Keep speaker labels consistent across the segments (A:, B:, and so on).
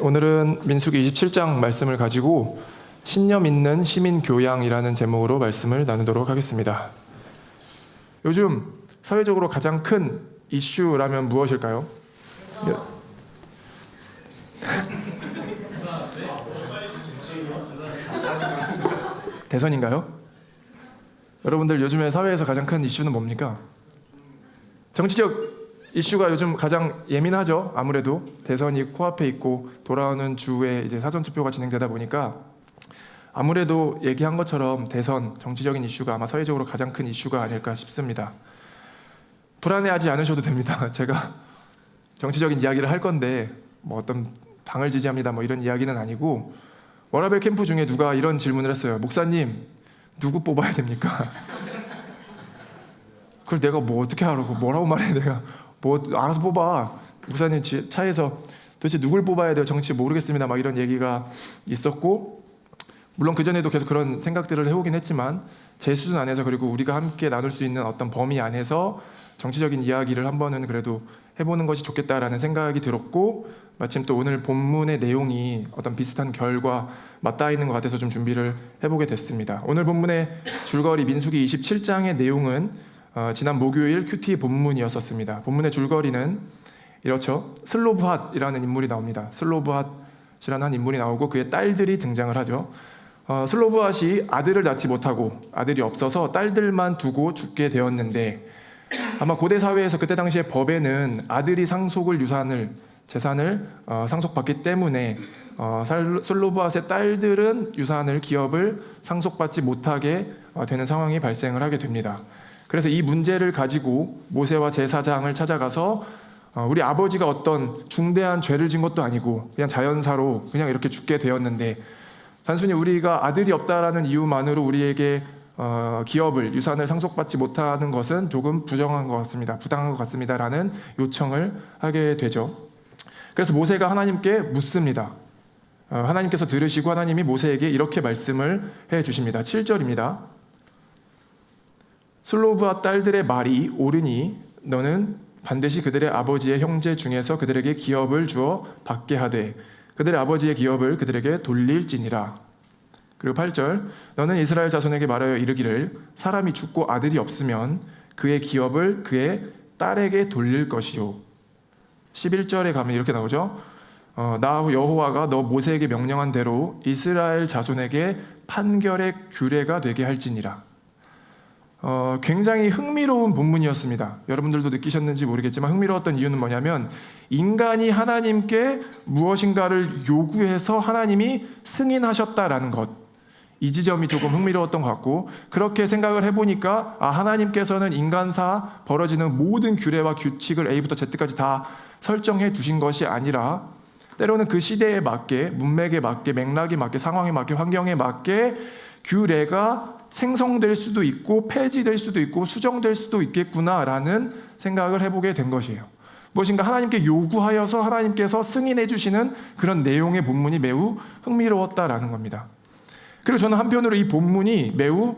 A: 오늘은 민수기 27장 말씀을 가지고 신념 있는 시민 교양이라는 제목으로 말씀을 나누도록 하겠습니다. 요즘 사회적으로 가장 큰 이슈라면 무엇일까요? 대선인가요? 여러분들 요즘에 사회에서 가장 큰 이슈는 뭡니까? 정치적 이슈가 요즘 가장 예민하죠. 아무래도 대선이 코앞에 있고 돌아오는 주에 이제 사전투표가 진행되다 보니까 아무래도 얘기한 것처럼 대선, 정치적인 이슈가 아마 사회적으로 가장 큰 이슈가 아닐까 싶습니다. 불안해하지 않으셔도 됩니다. 제가 정치적인 이야기를 할 건데 뭐 어떤 당을 지지합니다 뭐 이런 이야기는 아니고, 워라벨 캠프 중에 누가 이런 질문을 했어요. 목사님, 누구 뽑아야 됩니까? 그걸 내가 뭐 어떻게 하라고, 뭐라고 말해. 내가 뭐 알아서 뽑아. 목사님 차에서 도대체 누굴 뽑아야 돼요? 정치 모르겠습니다 막 이런 얘기가 있었고, 물론 그전에도 계속 그런 생각들을 해오긴 했지만 제 수준 안에서, 그리고 우리가 함께 나눌 수 있는 어떤 범위 안에서 정치적인 이야기를 한 번은 그래도 해보는 것이 좋겠다라는 생각이 들었고, 마침 또 오늘 본문의 내용이 어떤 비슷한 결과 맞닿아 있는 것 같아서 좀 준비를 해보게 됐습니다. 오늘 본문의 줄거리 민수기 27장의 내용은 지난 목요일 큐티 본문이었었습니다. 본문의 줄거리는 이렇죠. 슬로브핫이라는 인물이 나옵니다. 슬로브핫이라는 한 인물이 나오고 그의 딸들이 등장을 하죠. 슬로브핫이 아들을 낳지 못하고 아들이 없어서 딸들만 두고 죽게 되었는데, 아마 고대 사회에서 그때 당시에 법에는 아들이 상속을 재산을 상속받기 때문에 슬로브핫의 딸들은 유산을, 기업을 상속받지 못하게 되는 상황이 발생을 하게 됩니다. 그래서 이 문제를 가지고 모세와 제사장을 찾아가서 우리 아버지가 어떤 중대한 죄를 진 것도 아니고 그냥 자연사로 그냥 이렇게 죽게 되었는데, 단순히 우리가 아들이 없다라는 이유만으로 우리에게 기업을, 유산을 상속받지 못하는 것은 조금 부당한 것 같습니다라는 요청을 하게 되죠. 그래서 모세가 하나님께 묻습니다. 하나님께서 들으시고 하나님이 모세에게 이렇게 말씀을 해주십니다. 7절입니다. 슬로브핫 딸들의 말이 옳으니 너는 반드시 그들의 아버지의 형제 중에서 그들에게 기업을 주어 받게 하되 그들의 아버지의 기업을 그들에게 돌릴지니라. 그리고 8절, 너는 이스라엘 자손에게 말하여 이르기를 사람이 죽고 아들이 없으면 그의 기업을 그의 딸에게 돌릴 것이요. 11절에 가면 이렇게 나오죠. 나 여호와가 너 모세에게 명령한 대로 이스라엘 자손에게 판결의 규례가 되게 할지니라. 굉장히 흥미로운 본문이었습니다. 여러분들도 느끼셨는지 모르겠지만 흥미로웠던 이유는 뭐냐면, 인간이 하나님께 무엇인가를 요구해서 하나님이 승인하셨다라는 것, 이 지점이 조금 흥미로웠던 것 같고, 그렇게 생각을 해보니까 하나님께서는 인간사 벌어지는 모든 규례와 규칙을 A부터 Z까지 다 설정해 두신 것이 아니라 때로는 그 시대에 맞게, 문맥에 맞게, 맥락에 맞게, 상황에 맞게, 환경에 맞게 규례가 생성될 수도 있고 폐지될 수도 있고 수정될 수도 있겠구나라는 생각을 해보게 된 것이에요. 무엇인가 하나님께 요구하여서 하나님께서 승인해 주시는 그런 내용의 본문이 매우 흥미로웠다라는 겁니다. 그리고 저는 한편으로 이 본문이 매우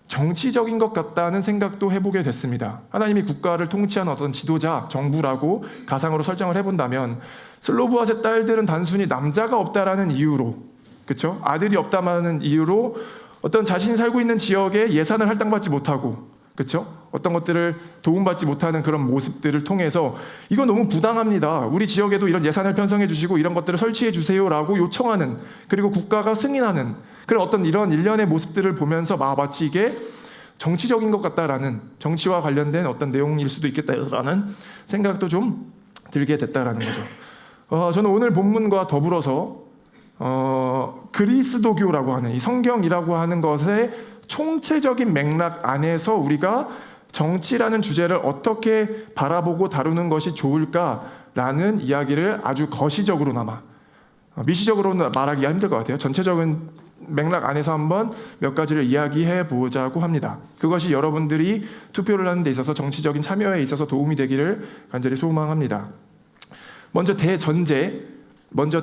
A: 정치적인 것 같다는 생각도 해보게 됐습니다. 하나님이 국가를 통치하는 어떤 지도자, 정부라고 가상으로 설정을 해본다면, 슬로브핫의 딸들은 단순히 남자가 없다라는 이유로, 그렇죠? 아들이 없다는 이유로 어떤 자신이 살고 있는 지역에 예산을 할당받지 못하고, 그렇죠? 어떤 것들을 도움받지 못하는 그런 모습들을 통해서 이건 너무 부당합니다. 우리 지역에도 이런 예산을 편성해 주시고 이런 것들을 설치해 주세요라고 요청하는, 그리고 국가가 승인하는 그런 어떤 이런 일련의 모습들을 보면서 마치 이게 정치적인 것 같다라는, 정치와 관련된 어떤 내용일 수도 있겠다라는 생각도 좀 들게 됐다라는 거죠. 저는 오늘 본문과 더불어서 그리스도교라고 하는 이 성경이라고 하는 것의 총체적인 맥락 안에서 우리가 정치라는 주제를 어떻게 바라보고 다루는 것이 좋을까라는 이야기를 아주 거시적으로나마, 미시적으로는 말하기가 힘들 것 같아요. 전체적인 맥락 안에서 한번 몇 가지를 이야기해 보자고 합니다. 그것이 여러분들이 투표를 하는 데 있어서 정치적인 참여에 있어서 도움이 되기를 간절히 소망합니다. 먼저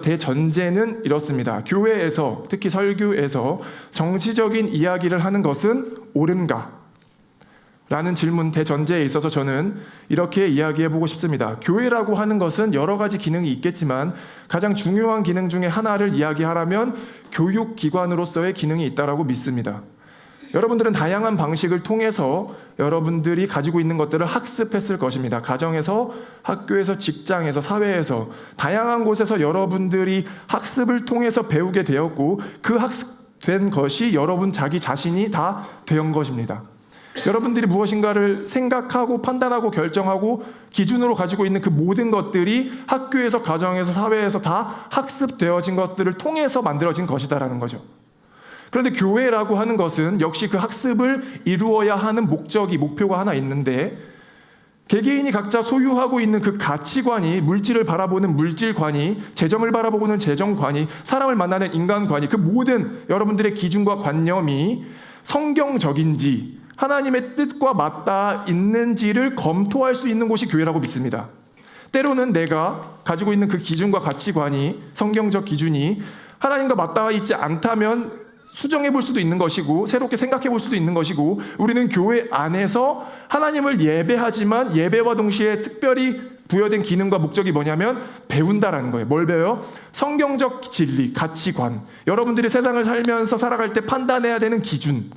A: 대전제는 이렇습니다. 교회에서, 특히 설교에서 정치적인 이야기를 하는 것은 옳은가? 라는 질문 대전제에 있어서 저는 이렇게 이야기해보고 싶습니다. 교회라고 하는 것은 여러 가지 기능이 있겠지만 가장 중요한 기능 중에 하나를 이야기하라면 교육기관으로서의 기능이 있다고 믿습니다. 여러분들은 다양한 방식을 통해서 여러분들이 가지고 있는 것들을 학습했을 것입니다. 가정에서, 학교에서, 직장에서, 사회에서 다양한 곳에서 여러분들이 학습을 통해서 배우게 되었고 그 학습된 것이 여러분 자기 자신이 다 된 것입니다. 여러분들이 무엇인가를 생각하고 판단하고 결정하고 기준으로 가지고 있는 그 모든 것들이 학교에서, 가정에서, 사회에서 다 학습되어진 것들을 통해서 만들어진 것이다라는 거죠. 그런데 교회라고 하는 것은 역시 그 학습을 이루어야 하는 목표가 하나 있는데 개개인이 각자 소유하고 있는 그 가치관이, 물질을 바라보는 물질관이, 재정을 바라보는 재정관이, 사람을 만나는 인간관이, 그 모든 여러분들의 기준과 관념이 성경적인지 하나님의 뜻과 맞닿아 있는지를 검토할 수 있는 곳이 교회라고 믿습니다. 때로는 내가 가지고 있는 그 기준과 가치관이, 성경적 기준이 하나님과 맞닿아 있지 않다면 수정해 볼 수도 있는 것이고 새롭게 생각해 볼 수도 있는 것이고 우리는 교회 안에서 하나님을 예배하지만 예배와 동시에 특별히 부여된 기능과 목적이 뭐냐면 배운다라는 거예요. 뭘 배워요? 성경적 진리, 가치관, 여러분들이 세상을 살면서 살아갈 때 판단해야 되는 기준,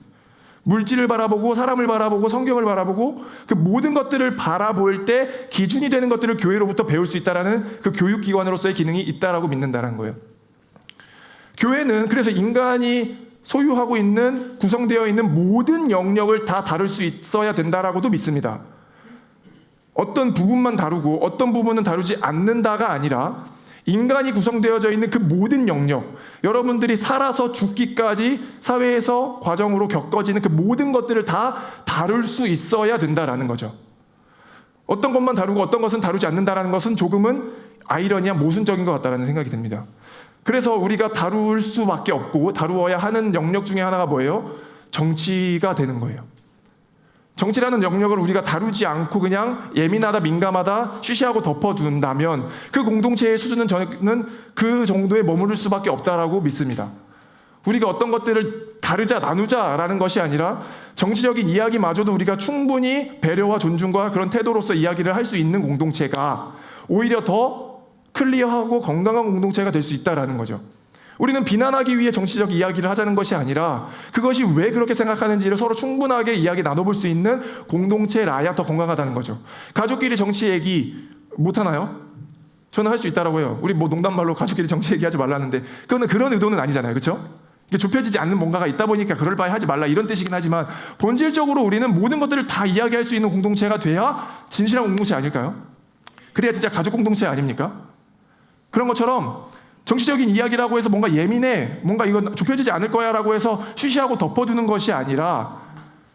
A: 물질을 바라보고 사람을 바라보고 성경을 바라보고 그 모든 것들을 바라볼 때 기준이 되는 것들을 교회로부터 배울 수 있다라는 그 교육기관으로서의 기능이 있다라고 믿는다는 거예요. 교회는 그래서 인간이 소유하고 있는, 구성되어 있는 모든 영역을 다 다룰 수 있어야 된다라고도 믿습니다. 어떤 부분만 다루고 어떤 부분은 다루지 않는다가 아니라 인간이 구성되어져 있는 그 모든 영역, 여러분들이 살아서 죽기까지 사회에서 과정으로 겪어지는 그 모든 것들을 다 다룰 수 있어야 된다라는 거죠. 어떤 것만 다루고 어떤 것은 다루지 않는다라는 것은 조금은 아이러니한 모순적인 것 같다라는 생각이 듭니다. 그래서 우리가 다룰 수밖에 없고 다루어야 하는 영역 중에 하나가 뭐예요? 정치가 되는 거예요. 정치라는 영역을 우리가 다루지 않고 그냥 예민하다, 민감하다, 쉬쉬하고 덮어둔다면 그 공동체의 수준은 저는 그 정도에 머무를 수밖에 없다라고 믿습니다. 우리가 어떤 것들을 가르자, 나누자라는 것이 아니라 정치적인 이야기마저도 우리가 충분히 배려와 존중과 그런 태도로서 이야기를 할 수 있는 공동체가 오히려 더 클리어하고 건강한 공동체가 될 수 있다라는 거죠. 우리는 비난하기 위해 정치적 이야기를 하자는 것이 아니라 그것이 왜 그렇게 생각하는지를 서로 충분하게 이야기 나눠볼 수 있는 공동체라야 더 건강하다는 거죠. 가족끼리 정치 얘기 못하나요? 저는 할 수 있다라고 해요. 우리 뭐 농담말로 가족끼리 정치 얘기하지 말라는데 그거는 그런 의도는 아니잖아요. 그렇죠? 이게 좁혀지지 않는 뭔가가 있다 보니까 그럴 바에 하지 말라 이런 뜻이긴 하지만 본질적으로 우리는 모든 것들을 다 이야기할 수 있는 공동체가 돼야 진실한 공동체 아닐까요? 그래야 진짜 가족 공동체 아닙니까? 그런 것처럼 정치적인 이야기라고 해서 뭔가 예민해, 뭔가 이건 좁혀지지 않을 거야 라고 해서 쉬쉬하고 덮어두는 것이 아니라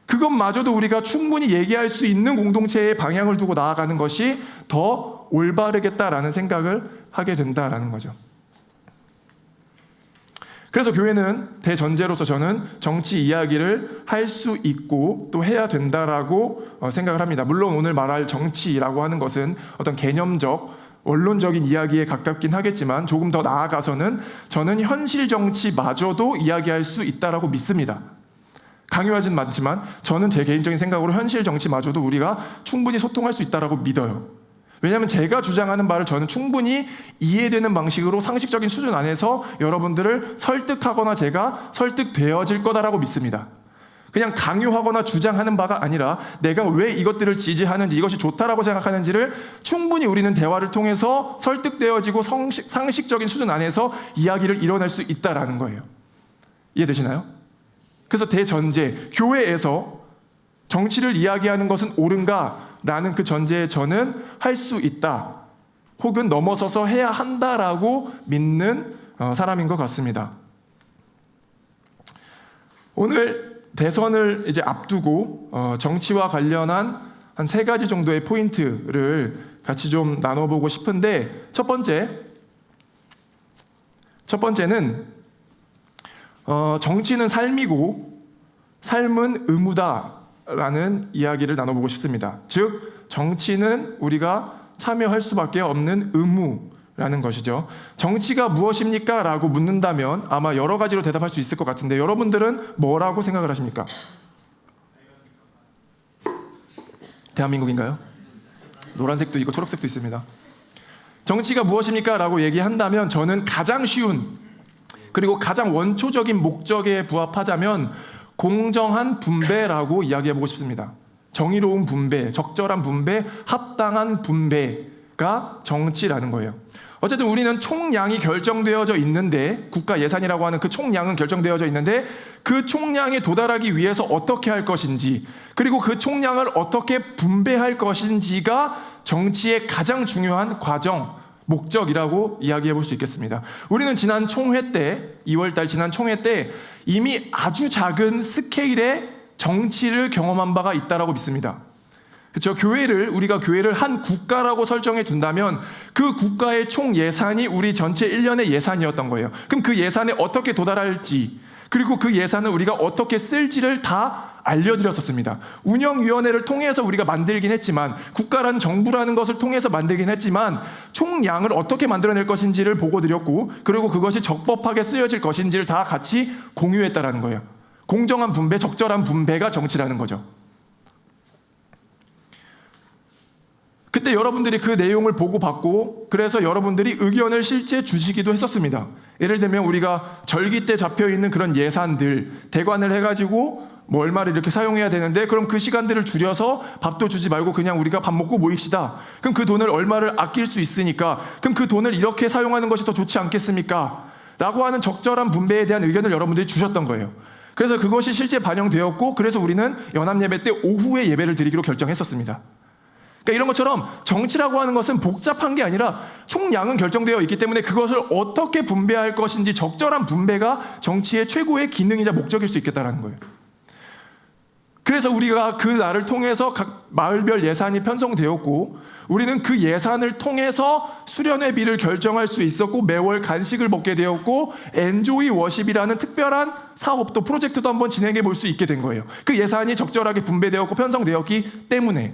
A: 그것마저도 우리가 충분히 얘기할 수 있는 공동체의 방향을 두고 나아가는 것이 더 올바르겠다라는 생각을 하게 된다라는 거죠. 그래서 교회는 대전제로서 저는 정치 이야기를 할 수 있고 또 해야 된다라고 생각을 합니다. 물론 오늘 말할 정치라고 하는 것은 어떤 개념적 원론적인 이야기에 가깝긴 하겠지만 조금 더 나아가서는 저는 현실 정치마저도 이야기할 수 있다라고 믿습니다. 강요하진 않지만 저는 제 개인적인 생각으로 현실 정치마저도 우리가 충분히 소통할 수 있다라고 믿어요. 왜냐하면 제가 주장하는 바를 저는 충분히 이해되는 방식으로 상식적인 수준 안에서 여러분들을 설득하거나 제가 설득되어질 거다라고 믿습니다. 그냥 강요하거나 주장하는 바가 아니라 내가 왜 이것들을 지지하는지, 이것이 좋다라고 생각하는지를 충분히 우리는 대화를 통해서 설득되어지고 상식적인 수준 안에서 이야기를 이뤄낼 수 있다라는 거예요. 이해되시나요? 그래서 대전제, 교회에서 정치를 이야기하는 것은 옳은가라는 그 전제에 저는 할 수 있다, 혹은 넘어서서 해야 한다라고 믿는 사람인 것 같습니다. 오늘 대선을 이제 앞두고 정치와 관련한 한 3가지 정도의 포인트를 같이 좀 나눠보고 싶은데 첫 번째는 정치는 삶이고 삶은 의무다라는 이야기를 나눠보고 싶습니다. 즉 정치는 우리가 참여할 수밖에 없는 의무라는 것이죠. 정치가 무엇입니까? 라고 묻는다면 아마 여러 가지로 대답할 수 있을 것 같은데 여러분들은 뭐라고 생각을 하십니까? 대한민국인가요? 노란색도 있고 초록색도 있습니다. 정치가 무엇입니까? 라고 얘기한다면 저는 가장 쉬운 그리고 가장 원초적인 목적에 부합하자면 공정한 분배라고 이야기해보고 싶습니다. 정의로운 분배, 적절한 분배, 합당한 분배가 정치라는 거예요. 어쨌든 우리는 총량이 결정되어져 있는데, 국가 예산이라고 하는 그 총량은 결정되어져 있는데 그 총량에 도달하기 위해서 어떻게 할 것인지, 그리고 그 총량을 어떻게 분배할 것인지가 정치의 가장 중요한 과정, 목적이라고 이야기해 볼 수 있겠습니다. 우리는 지난 총회 때, 2월달 지난 총회 때 이미 아주 작은 스케일의 정치를 경험한 바가 있다라고 믿습니다. 그렇죠? 우리가 교회를 한 국가라고 설정해 둔다면 그 국가의 총 예산이 우리 전체 1년의 예산이었던 거예요. 그럼 그 예산에 어떻게 도달할지, 그리고 그 예산을 우리가 어떻게 쓸지를 다 알려드렸었습니다. 운영위원회를 통해서 우리가 만들긴 했지만, 국가라는 정부라는 것을 통해서 만들긴 했지만 총량을 어떻게 만들어낼 것인지를 보고 드렸고, 그리고 그것이 적법하게 쓰여질 것인지를 다 같이 공유했다라는 거예요. 공정한 분배, 적절한 분배가 정치라는 거죠. 그때 여러분들이 그 내용을 보고받고, 그래서 여러분들이 의견을 실제 주시기도 했었습니다. 예를 들면 우리가 절기 때 잡혀있는 그런 예산들 대관을 해가지고 뭐 얼마를 이렇게 사용해야 되는데, 그럼 그 시간들을 줄여서 밥도 주지 말고 그냥 우리가 밥 먹고 모입시다. 그럼 그 돈을 얼마를 아낄 수 있으니까, 그럼 그 돈을 이렇게 사용하는 것이 더 좋지 않겠습니까? 라고 하는 적절한 분배에 대한 의견을 여러분들이 주셨던 거예요. 그래서 그것이 실제 반영되었고, 그래서 우리는 연합예배 때 오후에 예배를 드리기로 결정했었습니다. 그러니까 이런 것처럼 정치라고 하는 것은 복잡한 게 아니라 총량은 결정되어 있기 때문에 그것을 어떻게 분배할 것인지, 적절한 분배가 정치의 최고의 기능이자 목적일 수 있겠다는 거예요. 그래서 우리가 그 날을 통해서 각 마을별 예산이 편성되었고, 우리는 그 예산을 통해서 수련회비를 결정할 수 있었고, 매월 간식을 먹게 되었고, 엔조이 워십이라는 특별한 사업도, 프로젝트도 한번 진행해 볼 수 있게 된 거예요. 그 예산이 적절하게 분배되었고 편성되었기 때문에.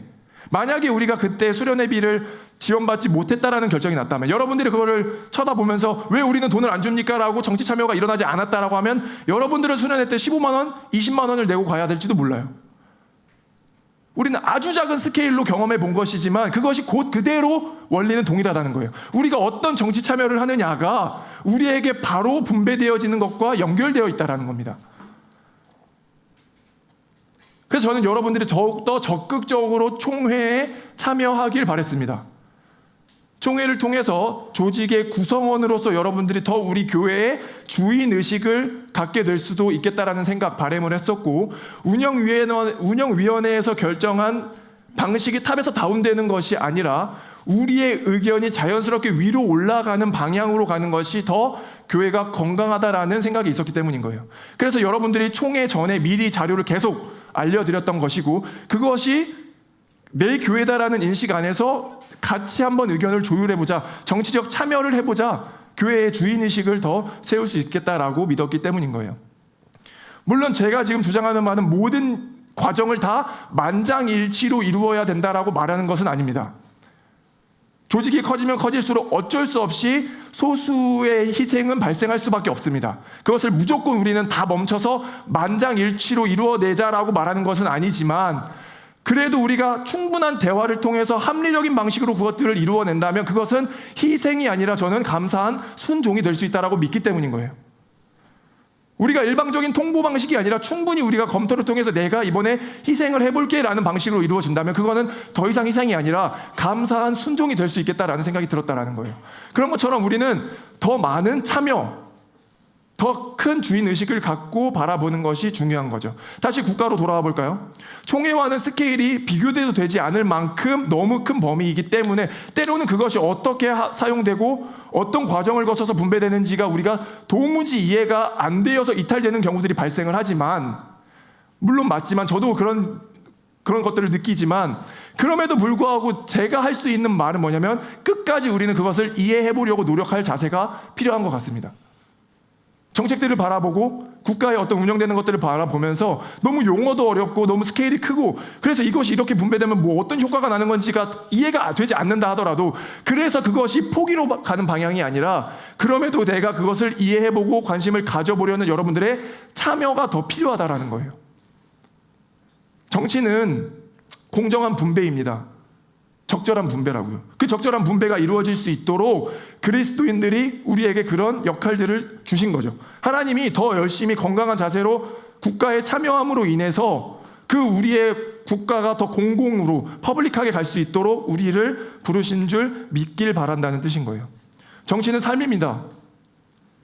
A: 만약에 우리가 그때 수련회비를 지원받지 못했다라는 결정이 났다면, 여러분들이 그거를 쳐다보면서 왜 우리는 돈을 안 줍니까? 라고 정치 참여가 일어나지 않았다라고 하면 여러분들은 수련회 때 15만 원, 20만 원을 내고 가야 될지도 몰라요. 우리는 아주 작은 스케일로 경험해 본 것이지만 그것이 곧 그대로 원리는 동일하다는 거예요. 우리가 어떤 정치 참여를 하느냐가 우리에게 바로 분배되어지는 것과 연결되어 있다는 겁니다. 그래서 저는 여러분들이 더욱더 적극적으로 총회에 참여하길 바랬습니다. 총회를 통해서 조직의 구성원으로서 여러분들이 더 우리 교회의 주인의식을 갖게 될 수도 있겠다라는 생각, 바람을 했었고, 운영위원회에서 결정한 방식이 탑에서 다운되는 것이 아니라 우리의 의견이 자연스럽게 위로 올라가는 방향으로 가는 것이 더 교회가 건강하다라는 생각이 있었기 때문인 거예요. 그래서 여러분들이 총회 전에 미리 자료를 계속 알려드렸던 것이고, 그것이 내 교회다라는 인식 안에서 같이 한번 의견을 조율해보자, 정치적 참여를 해보자, 교회의 주인의식을 더 세울 수 있겠다라고 믿었기 때문인 거예요. 물론 제가 지금 주장하는 말은 모든 과정을 다 만장일치로 이루어야 된다라고 말하는 것은 아닙니다. 조직이 커지면 커질수록 어쩔 수 없이 소수의 희생은 발생할 수밖에 없습니다. 그것을 무조건 우리는 다 멈춰서 만장일치로 이루어내자라고 말하는 것은 아니지만, 그래도 우리가 충분한 대화를 통해서 합리적인 방식으로 그것들을 이루어낸다면 그것은 희생이 아니라 저는 감사한 순종이 될 수 있다고 믿기 때문인 거예요. 우리가 일방적인 통보 방식이 아니라 충분히 우리가 검토를 통해서 내가 이번에 희생을 해볼게 라는 방식으로 이루어진다면 그거는 더 이상 희생이 아니라 감사한 순종이 될 수 있겠다라는 생각이 들었다라는 거예요. 그런 것처럼 우리는 더 많은 참여, 더 큰 주인의식을 갖고 바라보는 것이 중요한 거죠. 다시 국가로 돌아와 볼까요? 총회와는 스케일이 비교돼도 되지 않을 만큼 너무 큰 범위이기 때문에 때로는 그것이 어떻게 사용되고 어떤 과정을 거쳐서 분배되는지가 우리가 도무지 이해가 안 되어서 이탈되는 경우들이 발생을 하지만, 물론 맞지만 저도 그런 것들을 느끼지만, 그럼에도 불구하고 제가 할 수 있는 말은 뭐냐면 끝까지 우리는 그것을 이해해 보려고 노력할 자세가 필요한 것 같습니다. 정책들을 바라보고 국가의 어떤 운영되는 것들을 바라보면서 너무 용어도 어렵고 너무 스케일이 크고, 그래서 이것이 이렇게 분배되면 뭐 어떤 효과가 나는 건지가 이해가 되지 않는다 하더라도, 그래서 그것이 포기로 가는 방향이 아니라 그럼에도 내가 그것을 이해해보고 관심을 가져보려는 여러분들의 참여가 더 필요하다라는 거예요. 정치는 공정한 분배입니다. 적절한 분배라고요. 그 적절한 분배가 이루어질 수 있도록 그리스도인들이 우리에게 그런 역할들을 주신 거죠. 하나님이 더 열심히 건강한 자세로 국가에 참여함으로 인해서 그 우리의 국가가 더 공공으로 퍼블릭하게 갈 수 있도록 우리를 부르신 줄 믿길 바란다는 뜻인 거예요. 정치는 삶입니다.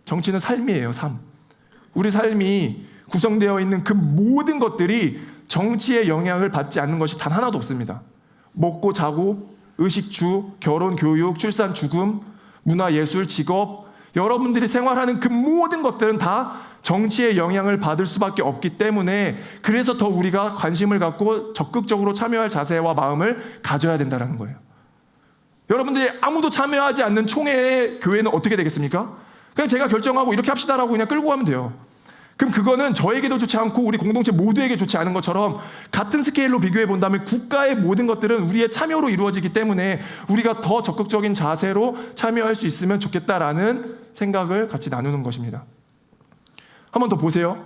A: 정치는 삶이에요. 삶. 우리 삶이 구성되어 있는 그 모든 것들이 정치의 영향을 받지 않는 것이 단 하나도 없습니다. 먹고 자고, 의식주, 결혼, 교육, 출산, 죽음, 문화, 예술, 직업, 여러분들이 생활하는 그 모든 것들은 다 정치의 영향을 받을 수밖에 없기 때문에 그래서 더 우리가 관심을 갖고 적극적으로 참여할 자세와 마음을 가져야 된다는 거예요. 여러분들이 아무도 참여하지 않는 총회의 교회는 어떻게 되겠습니까? 그냥 제가 결정하고 이렇게 합시다라고 그냥 끌고 가면 돼요. 그럼 그거는 저에게도 좋지 않고 우리 공동체 모두에게 좋지 않은 것처럼 같은 스케일로 비교해 본다면 국가의 모든 것들은 우리의 참여로 이루어지기 때문에 우리가 더 적극적인 자세로 참여할 수 있으면 좋겠다라는 생각을 같이 나누는 것입니다. 한 번 더 보세요.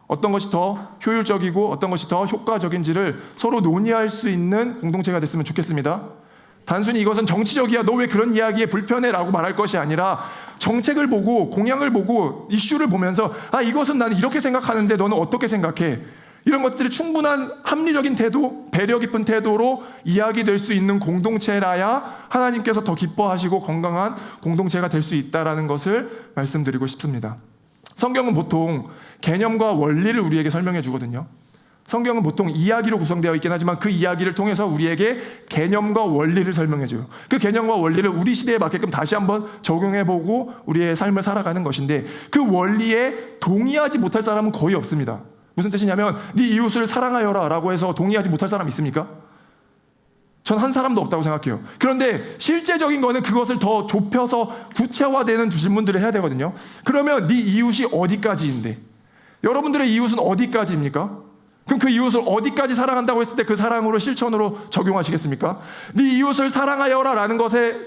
A: 어떤 것이 더 효율적이고 어떤 것이 더 효과적인지를 서로 논의할 수 있는 공동체가 됐으면 좋겠습니다. 단순히 이것은 정치적이야, 너 왜 그런 이야기에 불편해? 라고 말할 것이 아니라 정책을 보고 공약을 보고 이슈를 보면서 이것은 나는 이렇게 생각하는데 너는 어떻게 생각해? 이런 것들이 충분한 합리적인 태도, 배려 깊은 태도로 이야기될 수 있는 공동체라야 하나님께서 더 기뻐하시고 건강한 공동체가 될 수 있다는 것을 말씀드리고 싶습니다. 성경은 보통 개념과 원리를 우리에게 설명해 주거든요. 성경은 보통 이야기로 구성되어 있긴 하지만 그 이야기를 통해서 우리에게 개념과 원리를 설명해줘요. 그 개념과 원리를 우리 시대에 맞게끔 다시 한번 적용해보고 우리의 삶을 살아가는 것인데 그 원리에 동의하지 못할 사람은 거의 없습니다. 무슨 뜻이냐면 네 이웃을 사랑하여라 라고 해서 동의하지 못할 사람 있습니까? 전 한 사람도 없다고 생각해요. 그런데 실제적인 거는 그것을 더 좁혀서 구체화되는 질문들을 해야 되거든요. 그러면 네 이웃이 어디까지인데? 여러분들의 이웃은 어디까지입니까? 그럼 그 이웃을 어디까지 사랑한다고 했을 때 그 사랑으로 실천으로 적용하시겠습니까? 네 이웃을 사랑하여라 라는 것에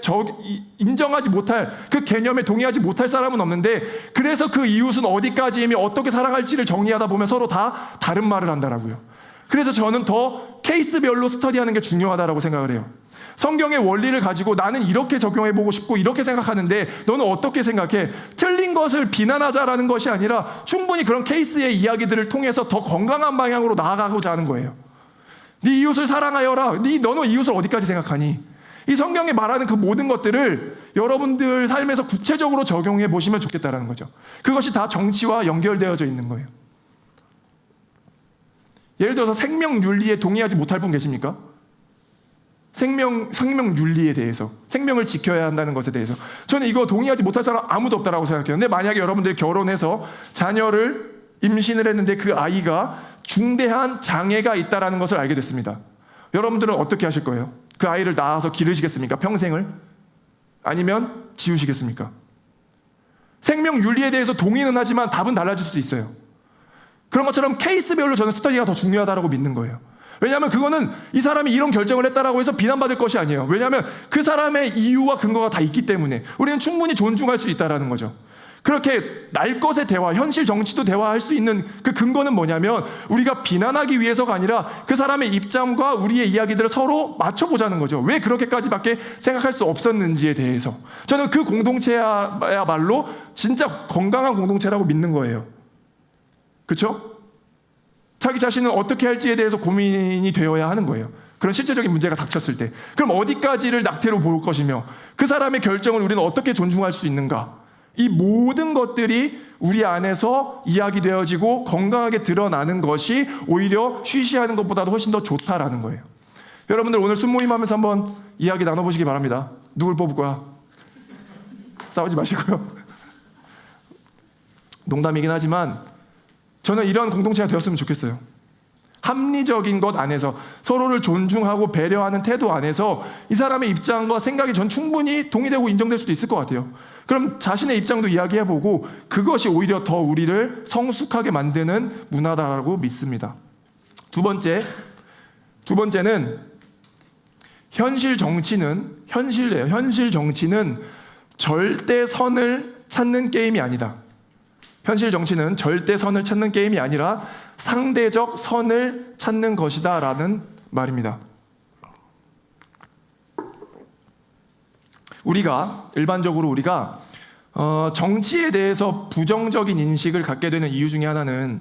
A: 인정하지 못할 그 개념에 동의하지 못할 사람은 없는데 그래서 그 이웃은 어디까지이며 어떻게 사랑할지를 정의하다 보면 서로 다 다른 말을 한다라고요. 그래서 저는 더 케이스별로 스터디하는 게 중요하다고 생각을 해요. 성경의 원리를 가지고 나는 이렇게 적용해보고 싶고 이렇게 생각하는데 너는 어떻게 생각해? 틀린 것을 비난하자라는 것이 아니라 충분히 그런 케이스의 이야기들을 통해서 더 건강한 방향으로 나아가고자 하는 거예요. 네 이웃을 사랑하여라. 너는 이웃을 어디까지 생각하니? 이 성경에 말하는 그 모든 것들을 여러분들 삶에서 구체적으로 적용해 보시면 좋겠다는 거죠. 그것이 다 정치와 연결되어져 있는 거예요. 예를 들어서 생명윤리에 동의하지 못할 분 계십니까? 생명윤리에 대해서, 생명을 지켜야 한다는 것에 대해서 저는 이거 동의하지 못할 사람 아무도 없다고 생각해요. 근데 만약에 여러분들이 결혼해서 자녀를 임신을 했는데 그 아이가 중대한 장애가 있다는 것을 알게 됐습니다. 여러분들은 어떻게 하실 거예요? 그 아이를 낳아서 기르시겠습니까? 평생을? 아니면 지우시겠습니까? 생명윤리에 대해서 동의는 하지만 답은 달라질 수도 있어요. 그런 것처럼 케이스별로 저는 스터디가 더 중요하다고 믿는 거예요. 왜냐하면 그거는 이 사람이 이런 결정을 했다라고 해서 비난받을 것이 아니에요. 왜냐하면 그 사람의 이유와 근거가 다 있기 때문에 우리는 충분히 존중할 수 있다는 거죠. 그렇게 날 것의 대화, 현실 정치도 대화할 수 있는 그 근거는 뭐냐면 우리가 비난하기 위해서가 아니라 그 사람의 입장과 우리의 이야기들을 서로 맞춰보자는 거죠. 왜 그렇게까지밖에 생각할 수 없었는지에 대해서 저는 그 공동체야말로 진짜 건강한 공동체라고 믿는 거예요. 그렇죠? 자기 자신은 어떻게 할지에 대해서 고민이 되어야 하는 거예요. 그런 실제적인 문제가 닥쳤을 때. 그럼 어디까지를 낙태로 볼 것이며 그 사람의 결정을 우리는 어떻게 존중할 수 있는가? 이 모든 것들이 우리 안에서 이야기되어지고 건강하게 드러나는 것이 오히려 쉬쉬하는 것보다도 훨씬 더 좋다라는 거예요. 여러분들 오늘 순모임하면서 한번 이야기 나눠보시기 바랍니다. 누굴 뽑을 거야? 싸우지 마시고요. 농담이긴 하지만 저는 이런 공동체가 되었으면 좋겠어요. 합리적인 것 안에서 서로를 존중하고 배려하는 태도 안에서 이 사람의 입장과 생각이 전 충분히 동의되고 인정될 수도 있을 것 같아요. 그럼 자신의 입장도 이야기해보고 그것이 오히려 더 우리를 성숙하게 만드는 문화다라고 믿습니다. 두 번째는 현실 정치는 절대 선을 찾는 게임이 아니다. 현실 정치는 절대 선을 찾는 게임이 아니라 상대적 선을 찾는 것이다 라는 말입니다. 일반적으로 우리가 정치에 대해서 부정적인 인식을 갖게 되는 이유 중에 하나는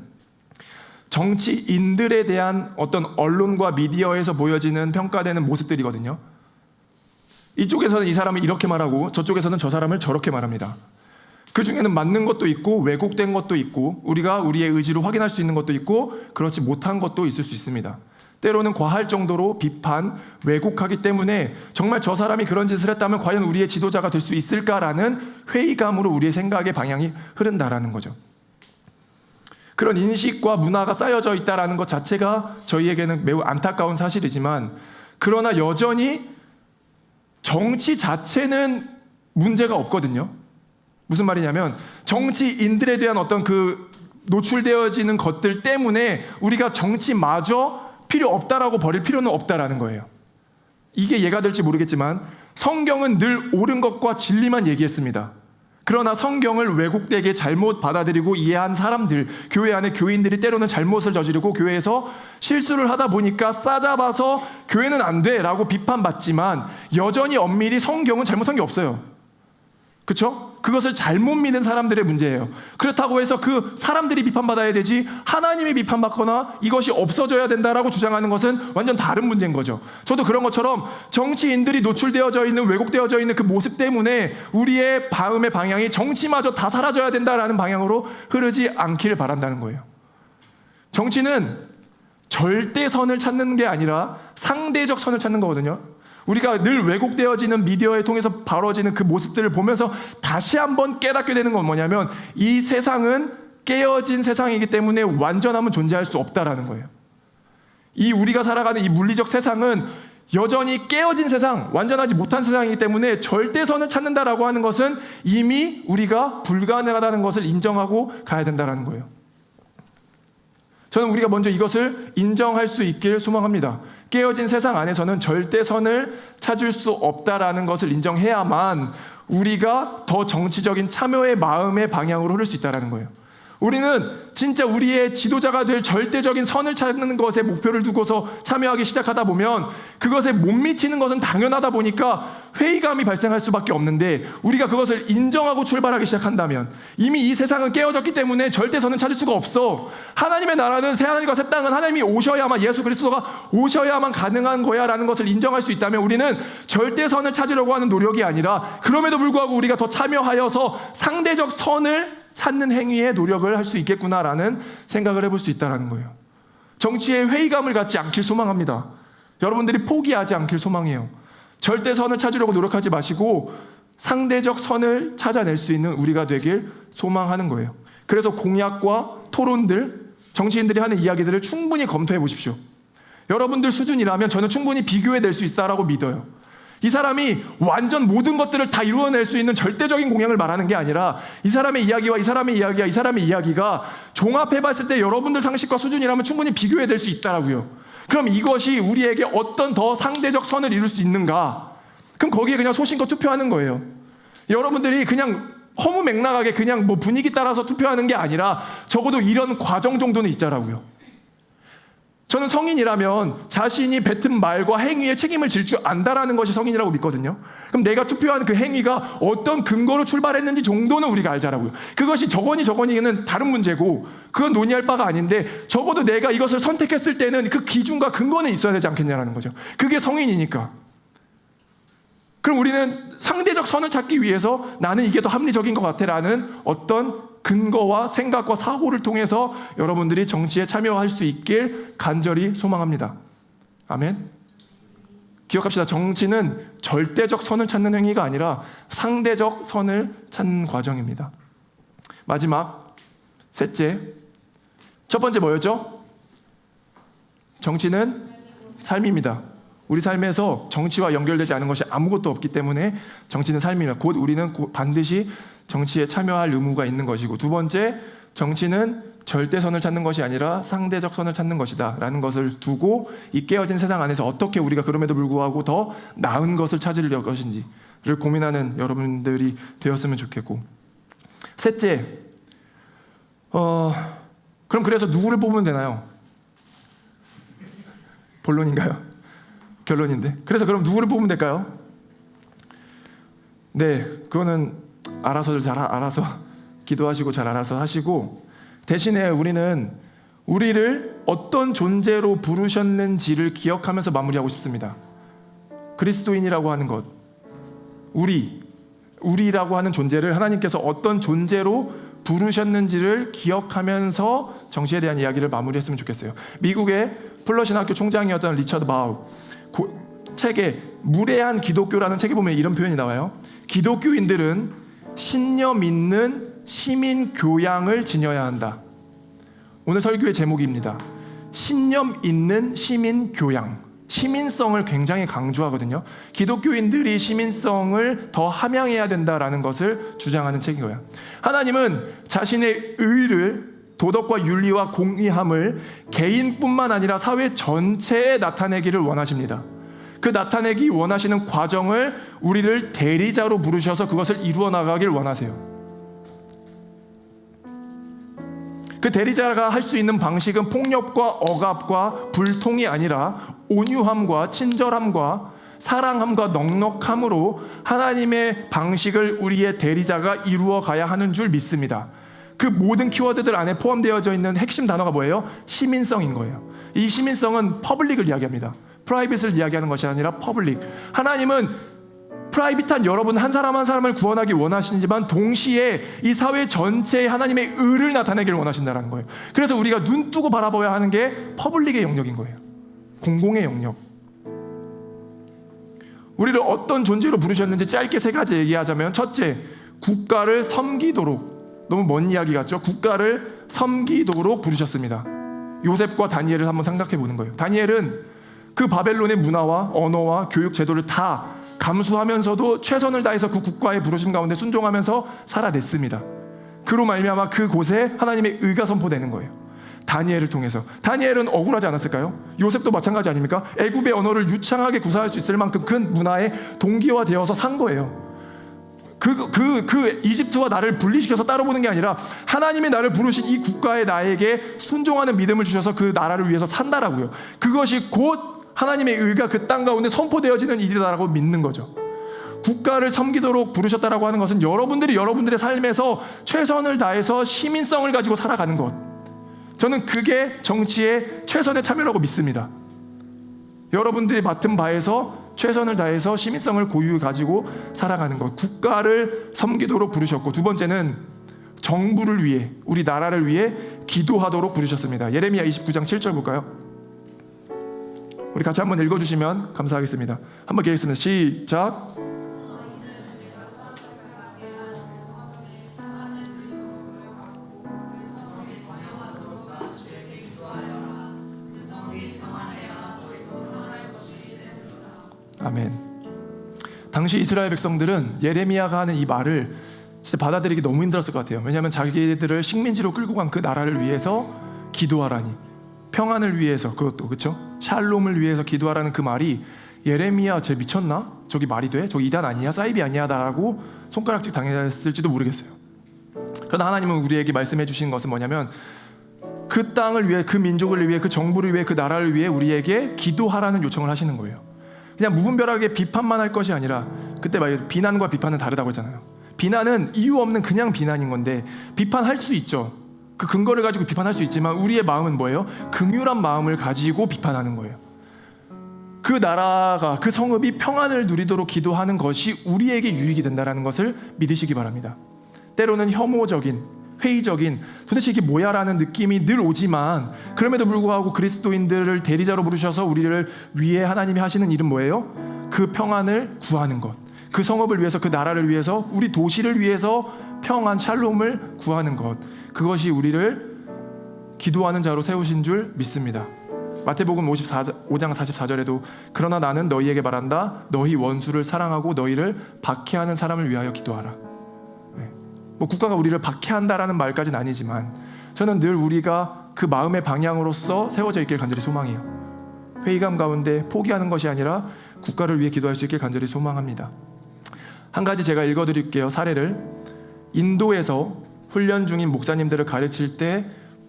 A: 정치인들에 대한 어떤 언론과 미디어에서 보여지는 평가되는 모습들이거든요. 이쪽에서는 이 사람을 이렇게 말하고 저쪽에서는 저 사람을 저렇게 말합니다. 그 중에는 맞는 것도 있고 왜곡된 것도 있고 우리가 우리의 의지로 확인할 수 있는 것도 있고 그렇지 못한 것도 있을 수 있습니다. 때로는 과할 정도로 비판, 왜곡하기 때문에 정말 저 사람이 그런 짓을 했다면 과연 우리의 지도자가 될 수 있을까라는 회의감으로 우리의 생각의 방향이 흐른다라는 거죠. 그런 인식과 문화가 쌓여져 있다는 것 자체가 저희에게는 매우 안타까운 사실이지만 그러나 여전히 정치 자체는 문제가 없거든요. 무슨 말이냐면 정치인들에 대한 어떤 그 노출되어지는 것들 때문에 우리가 정치마저 필요 없다라고 버릴 필요는 없다라는 거예요. 이게 이해가 될지 모르겠지만 성경은 늘 옳은 것과 진리만 얘기했습니다. 그러나 성경을 왜곡되게 잘못 받아들이고 이해한 사람들, 교회 안에 교인들이 때로는 잘못을 저지르고 교회에서 실수를 하다 보니까 싸잡아서 교회는 안 돼라고 비판받지만 여전히 엄밀히 성경은 잘못한 게 없어요. 그렇죠? 그것을 잘못 믿는 사람들의 문제예요. 그렇다고 해서 그 사람들이 비판받아야 되지 하나님이 비판받거나 이것이 없어져야 된다라고 주장하는 것은 완전 다른 문제인 거죠. 저도 그런 것처럼 정치인들이 노출되어져 있는 왜곡되어져 있는 그 모습 때문에 우리의 마음의 방향이 정치마저 다 사라져야 된다라는 방향으로 흐르지 않기를 바란다는 거예요. 정치는 절대선을 찾는 게 아니라 상대적 선을 찾는 거거든요. 우리가 늘 왜곡되어지는 미디어에 통해서 벌어지는 그 모습들을 보면서 다시 한번 깨닫게 되는 건 뭐냐면 이 세상은 깨어진 세상이기 때문에 완전함은 존재할 수 없다라는 거예요. 이 우리가 살아가는 이 물리적 세상은 여전히 깨어진 세상, 완전하지 못한 세상이기 때문에 절대선을 찾는다라고 하는 것은 이미 우리가 불가능하다는 것을 인정하고 가야 된다라는 거예요. 저는 우리가 먼저 이것을 인정할 수 있길 소망합니다. 깨어진 세상 안에서는 절대선을 찾을 수 없다라는 것을 인정해야만 우리가 더 정치적인 참여의 마음의 방향으로 흐를 수 있다는 거예요. 우리는 진짜 우리의 지도자가 될 절대적인 선을 찾는 것에 목표를 두고서 참여하기 시작하다 보면 그것에 못 미치는 것은 당연하다 보니까 회의감이 발생할 수밖에 없는데 우리가 그것을 인정하고 출발하기 시작한다면 이미 이 세상은 깨어졌기 때문에 절대선은 찾을 수가 없어. 하나님의 나라는 새하늘과 새 땅은 하나님이 오셔야만 예수 그리스도가 오셔야만 가능한 거야 라는 것을 인정할 수 있다면 우리는 절대선을 찾으려고 하는 노력이 아니라 그럼에도 불구하고 우리가 더 참여하여서 상대적 선을 찾는 행위에 노력을 할 수 있겠구나라는 생각을 해볼 수 있다는 거예요. 정치에 회의감을 갖지 않길 소망합니다. 여러분들이 포기하지 않길 소망해요. 절대선을 찾으려고 노력하지 마시고 상대적 선을 찾아낼 수 있는 우리가 되길 소망하는 거예요. 그래서 공약과 토론들, 정치인들이 하는 이야기들을 충분히 검토해 보십시오. 여러분들 수준이라면 저는 충분히 비교해낼 수 있다라고 믿어요. 이 사람이 완전 모든 것들을 다 이루어낼 수 있는 절대적인 공약을 말하는 게 아니라 이 사람의 이야기와 이 사람의 이야기와 이 사람의 이야기가 종합해봤을 때 여러분들 상식과 수준이라면 충분히 비교해낼 수 있다라고요. 그럼 이것이 우리에게 어떤 더 상대적 선을 이룰 수 있는가? 그럼 거기에 그냥 소신껏 투표하는 거예요. 여러분들이 그냥 허무맹랑하게 그냥 뭐 분위기 따라서 투표하는 게 아니라 적어도 이런 과정 정도는 있자라고요. 저는 성인이라면 자신이 뱉은 말과 행위에 책임을 질 줄 안다라는 것이 성인이라고 믿거든요. 그럼 내가 투표한 그 행위가 어떤 근거로 출발했는지 정도는 우리가 알자라고요. 그것이 저거니는 다른 문제고 그건 논의할 바가 아닌데 적어도 내가 이것을 선택했을 때는 그 기준과 근거는 있어야 되지 않겠냐라는 거죠. 그게 성인이니까. 그럼 우리는 상대적 선을 찾기 위해서 나는 이게 더 합리적인 것 같아라는 어떤 근거와 생각과 사고를 통해서 여러분들이 정치에 참여할 수 있길 간절히 소망합니다. 아멘. 기억합시다. 정치는 절대적 선을 찾는 행위가 아니라 상대적 선을 찾는 과정입니다. 마지막, 셋째. 첫 번째 뭐였죠? 정치는 삶입니다. 우리 삶에서 정치와 연결되지 않은 것이 아무것도 없기 때문에 정치는 삶입니다. 곧 우리는 반드시 정치에 참여할 의무가 있는 것이고, 두 번째, 정치는 절대선을 찾는 것이 아니라 상대적 선을 찾는 것이다 라는 것을 두고 이 깨어진 세상 안에서 어떻게 우리가 그럼에도 불구하고 더 나은 것을 찾을 것인지를 고민하는 여러분들이 되었으면 좋겠고, 셋째, 그럼 그래서 누구를 뽑으면 되나요? 본론인가요? 결론인데. 그래서 그럼 누구를 뽑으면 될까요? 네, 그거는 알아서 기도하시고 잘 알아서 하시고, 대신에 우리는 우리를 어떤 존재로 부르셨는지를 기억하면서 마무리하고 싶습니다. 그리스도인이라고 하는 것, 우리라고 하는 존재를 하나님께서 어떤 존재로 부르셨는지를 기억하면서 정치에 대한 이야기를 마무리했으면 좋겠어요. 미국의 플러신 학교 총장이었던 리처드 바우 책에 무례한 기독교라는 책에 보면 이런 표현이 나와요. 기독교인들은 신념 있는 시민 교양을 지녀야 한다. 오늘 설교의 제목입니다. 신념 있는 시민 교양. 시민성을 굉장히 강조하거든요. 기독교인들이 시민성을 더 함양해야 된다라는 것을 주장하는 책인 거예요. 하나님은 자신의 의를, 도덕과 윤리와 공의함을 개인뿐만 아니라 사회 전체에 나타내기를 원하십니다. 그 나타내기 원하시는 과정을 우리를 대리자로 부르셔서 그것을 이루어 나가길 원하세요. 그 대리자가 할 수 있는 방식은 폭력과 억압과 불통이 아니라 온유함과 친절함과 사랑함과 넉넉함으로 하나님의 방식을 우리의 대리자가 이루어 가야 하는 줄 믿습니다. 그 모든 키워드들 안에 포함되어져 있는 핵심 단어가 뭐예요? 시민성인 거예요. 이 시민성은 퍼블릭을 이야기합니다. 프라이빗을 이야기하는 것이 아니라 퍼블릭. 하나님은 프라이빗한 여러분 한 사람 한 사람을 구원하기 원하시지만 동시에 이 사회 전체에 하나님의 의를 나타내기를 원하신다는 거예요. 그래서 우리가 눈 뜨고 바라봐야 하는 게 퍼블릭의 영역인 거예요. 공공의 영역. 우리를 어떤 존재로 부르셨는지 짧게 3가지 얘기하자면, 첫째, 국가를 섬기도록. 너무 먼 이야기 같죠? 국가를 섬기도록 부르셨습니다. 요셉과 다니엘을 한번 생각해 보는 거예요. 다니엘은 그 바벨론의 문화와 언어와 교육 제도를 다 감수하면서도 최선을 다해서 그 국가의 부르심 가운데 순종하면서 살아냈습니다. 그로 말미암아 그곳에 하나님의 의가 선포되는 거예요. 다니엘을 통해서. 다니엘은 억울하지 않았을까요? 요셉도 마찬가지 아닙니까? 애굽의 언어를 유창하게 구사할 수 있을 만큼 그 문화에 동기화되어서 산 거예요. 그 이집트와 나를 분리시켜서 따로 보는 게 아니라 하나님이 나를 부르신 이 국가에 나에게 순종하는 믿음을 주셔서 그 나라를 위해서 산다라고요. 그것이 곧 하나님의 의가 그 땅 가운데 선포되어지는 일이다라고 믿는 거죠. 국가를 섬기도록 부르셨다라고 하는 것은 여러분들이 여러분들의 삶에서 최선을 다해서 시민성을 가지고 살아가는 것. 저는 그게 정치의 최선의 참여라고 믿습니다. 여러분들이 맡은 바에서 최선을 다해서 시민성을 고유 가지고 살아가는 것. 국가를 섬기도록 부르셨고, 두 번째는 정부를 위해, 우리 나라를 위해 기도하도록 부르셨습니다. 예레미야 29장 7절 볼까요? 우리 같이 한번 읽어주시면 감사하겠습니다. 한번 읽겠습니다. 시작. 아멘. 당시 이스라엘 백성들은 예레미야가 하는 이 말을 진짜 받아들이기 너무 힘들었을 것 같아요. 왜냐하면 자기들을 식민지로 끌고 간 그 나라를 위해서 기도하라니, 평안을 위해서, 그것도 그렇죠? 샬롬을 위해서 기도하라는 그 말이 예레미야 쟤 미쳤나? 저기 말이 돼? 저기 이단 아니야? 사이비 아니야? 라고 손가락질 당했을지도 모르겠어요. 그러나 하나님은 우리에게 말씀해 주신 것은 뭐냐면, 그 땅을 위해, 그 민족을 위해, 그 정부를 위해, 그 나라를 위해 우리에게 기도하라는 요청을 하시는 거예요. 그냥 무분별하게 비판만 할 것이 아니라, 그때 막 비난과 비판은 다르다고 했잖아요. 비난은 이유 없는 그냥 비난인 건데, 비판할 수 있죠. 그 근거를 가지고 비판할 수 있지만 우리의 마음은 뭐예요? 긍휼한 마음을 가지고 비판하는 거예요. 그 나라가, 그 성읍이 평안을 누리도록 기도하는 것이 우리에게 유익이 된다는 것을 믿으시기 바랍니다. 때로는 혐오적인, 회의적인, 도대체 이게 뭐야 라는 느낌이 늘 오지만, 그럼에도 불구하고 그리스도인들을 대리자로 부르셔서 우리를 위해 하나님이 하시는 일은 뭐예요? 그 평안을 구하는 것, 그 성읍을 위해서, 그 나라를 위해서, 우리 도시를 위해서 평안, 샬롬을 구하는 것, 그것이 우리를 기도하는 자로 세우신 줄 믿습니다. 마태복음 5장 44절에도 그러나 나는 너희에게 말한다, 너희 원수를 사랑하고 너희를 박해하는 사람을 위하여 기도하라. 뭐 국가가 우리를 박해한다라는 말까지는 아니지만, 저는 늘 우리가 그 마음의 방향으로서 세워져 있길 간절히 소망해요. 회의감 가운데 포기하는 것이 아니라 국가를 위해 기도할 수 있길 간절히 소망합니다. 한 가지 제가 읽어드릴게요. 사례를. 인도에서 훈련 중인 목사님들을 가르칠 때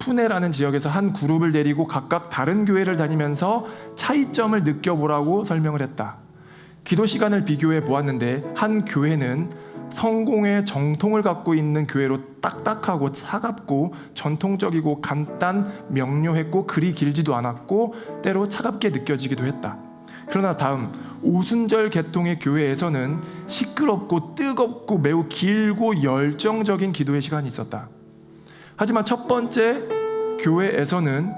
A: 푸네라는 지역에서 한 그룹을 데리고 각각 다른 교회를 다니면서 차이점을 느껴보라고 설명을 했다. 기도 시간을 비교해 보았는데 한 교회는 성공의 정통을 갖고 있는 교회로 딱딱하고 차갑고 전통적이고 간단 명료했고 글이 길지도 않았고 때로 차갑게 느껴지기도 했다. 그러나 다음 오순절 계통의 교회에서는 시끄럽고 뜨겁고 매우 길고 열정적인 기도의 시간이 있었다. 하지만 첫 번째 교회에서는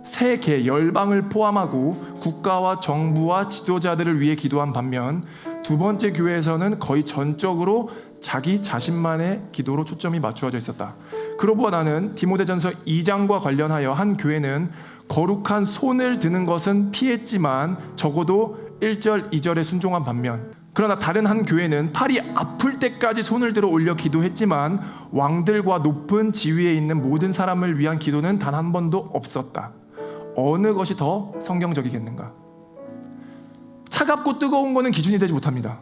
A: 세계 열방을 포함하고 국가와 정부와 지도자들을 위해 기도한 반면 두 번째 교회에서는 거의 전적으로 자기 자신만의 기도로 초점이 맞추어져 있었다. 그러고 나는 디모데전서 2장과 관련하여 한 교회는 거룩한 손을 드는 것은 피했지만 적어도 1절, 2절에 순종한 반면 그러나 다른 한 교회는 팔이 아플 때까지 손을 들어 올려 기도했지만 왕들과 높은 지위에 있는 모든 사람을 위한 기도는 단 한 번도 없었다. 어느 것이 더 성경적이겠는가? 차갑고 뜨거운 거는 기준이 되지 못합니다.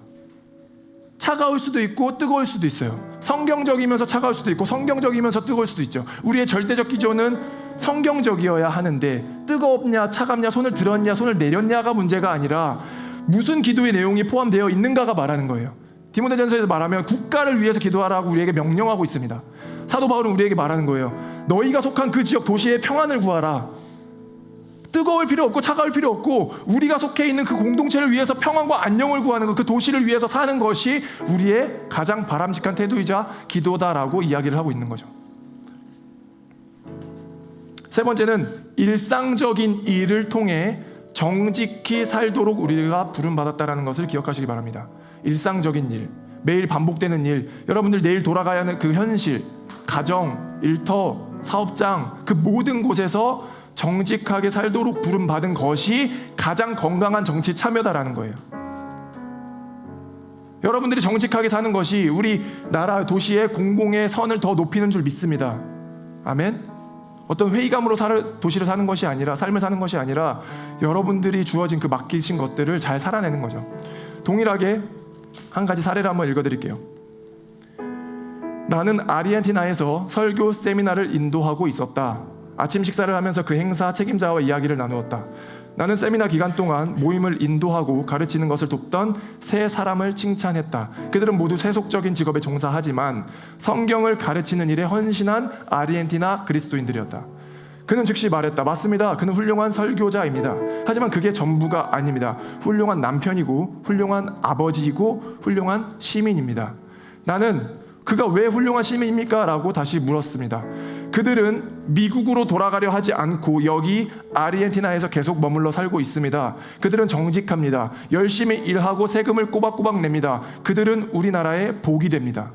A: 차가울 수도 있고 뜨거울 수도 있어요. 성경적이면서 차가울 수도 있고 성경적이면서 뜨거울 수도 있죠. 우리의 절대적 기준은 성경적이어야 하는데 뜨겁냐 차갑냐 손을 들었냐 손을 내렸냐가 문제가 아니라 무슨 기도의 내용이 포함되어 있는가가 말하는 거예요. 디모데전서에서 말하면 국가를 위해서 기도하라고 우리에게 명령하고 있습니다. 사도 바울은 우리에게 말하는 거예요. 너희가 속한 그 지역 도시의 평안을 구하라. 뜨거울 필요 없고 차가울 필요 없고 우리가 속해 있는 그 공동체를 위해서 평안과 안녕을 구하는 것, 그 도시를 위해서 사는 것이 우리의 가장 바람직한 태도이자 기도다라고 이야기를 하고 있는 거죠. 세 번째는 일상적인 일을 통해 정직히 살도록 우리가 부름받았다는 것을 기억하시기 바랍니다. 일상적인 일, 매일 반복되는 일, 여러분들 내일 돌아가야 하는 그 현실, 가정, 일터, 사업장, 그 모든 곳에서 정직하게 살도록 부름받은 것이 가장 건강한 정치 참여다라는 거예요. 여러분들이 정직하게 사는 것이 우리 나라 도시의 공공의 선을 더 높이는 줄 믿습니다. 아멘. 어떤 회의감으로 도시를 사는 것이 아니라, 삶을 사는 것이 아니라 여러분들이 주어진 그 맡기신 것들을 잘 살아내는 거죠. 동일하게 한 가지 사례를 한번 읽어드릴게요. 나는 아르헨티나에서 설교 세미나를 인도하고 있었다. 아침 식사를 하면서 그 행사 책임자와 이야기를 나누었다. 나는 세미나 기간 동안 모임을 인도하고 가르치는 것을 돕던 세 사람을 칭찬했다. 그들은 모두 세속적인 직업에 종사하지만 성경을 가르치는 일에 헌신한 아르헨티나 그리스도인들이었다. 그는 즉시 말했다. 맞습니다. 그는 훌륭한 설교자입니다. 하지만 그게 전부가 아닙니다. 훌륭한 남편이고 훌륭한 아버지이고 훌륭한 시민입니다. 나는 그가 왜 훌륭한 시민입니까? 라고 다시 물었습니다. 그들은 미국으로 돌아가려 하지 않고 여기 아르헨티나에서 계속 머물러 살고 있습니다. 그들은 정직합니다. 열심히 일하고 세금을 꼬박꼬박 냅니다. 그들은 우리나라의 복이 됩니다.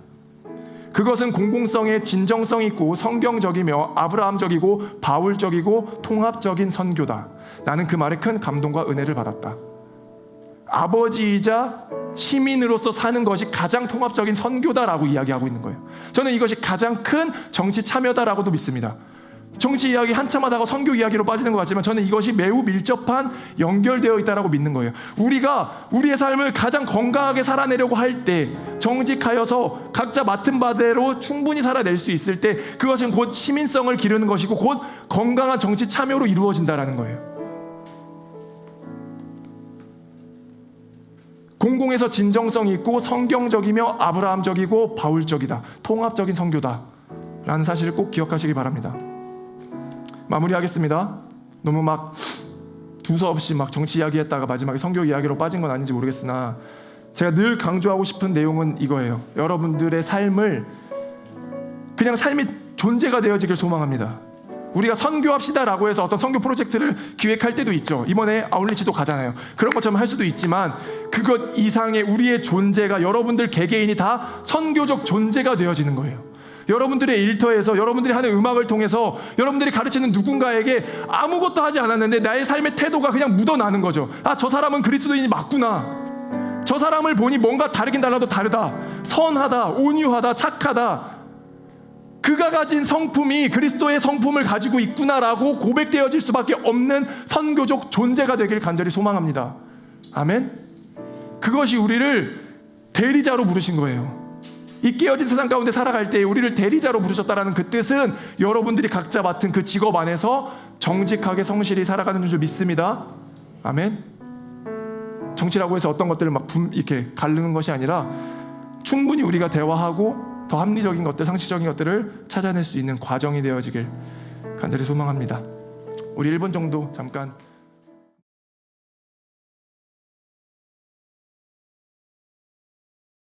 A: 그것은 공공성에 진정성 있고 성경적이며 아브라함적이고 바울적이고 통합적인 선교다. 나는 그 말에 큰 감동과 은혜를 받았다. 아버지이자 시민으로서 사는 것이 가장 통합적인 선교다라고 이야기하고 있는 거예요. 저는 이것이 가장 큰 정치 참여다라고도 믿습니다. 정치 이야기 한참 하다가 선교 이야기로 빠지는 것 같지만 저는 이것이 매우 밀접한 연결되어 있다라고 믿는 거예요. 우리가 우리의 삶을 가장 건강하게 살아내려고 할 때, 정직하여서 각자 맡은 바대로 충분히 살아낼 수 있을 때 그것은 곧 시민성을 기르는 것이고 곧 건강한 정치 참여로 이루어진다라는 거예요. 공공에서 진정성이 있고 성경적이며 아브라함적이고 바울적이다. 통합적인 선교다 라는 사실을 꼭 기억하시기 바랍니다. 마무리하겠습니다. 너무 막 두서없이 막 정치 이야기했다가 마지막에 선교 이야기로 빠진 건 아닌지 모르겠으나 제가 늘 강조하고 싶은 내용은 이거예요. 여러분들의 삶을 그냥 삶이 존재가 되어지길 소망합니다. 우리가 선교합시다라고 해서 어떤 선교 프로젝트를 기획할 때도 있죠. 이번에 아울리치도 가잖아요. 그런 것처럼 할 수도 있지만 그것 이상의 우리의 존재가 여러분들 개개인이 다 선교적 존재가 되어지는 거예요. 여러분들의 일터에서 여러분들이 하는 음악을 통해서 여러분들이 가르치는 누군가에게 아무것도 하지 않았는데 나의 삶의 태도가 그냥 묻어나는 거죠. 아, 저 사람은 그리스도인이 맞구나. 저 사람을 보니 뭔가 다르긴 달라도 다르다. 선하다, 온유하다, 착하다. 그가 가진 성품이 그리스도의 성품을 가지고 있구나라고 고백되어질 수밖에 없는 선교적 존재가 되길 간절히 소망합니다. 아멘. 그것이 우리를 대리자로 부르신 거예요. 이 깨어진 세상 가운데 살아갈 때 우리를 대리자로 부르셨다라는 그 뜻은 여러분들이 각자 맡은 그 직업 안에서 정직하게 성실히 살아가는 줄 믿습니다. 아멘. 정치라고 해서 어떤 것들을 막 이렇게 가르는 것이 아니라 충분히 우리가 대화하고 더 합리적인 것들, 상식적인 것들을 찾아낼 수 있는 과정이 되어지길 간절히 소망합니다. 우리 1분 정도 잠깐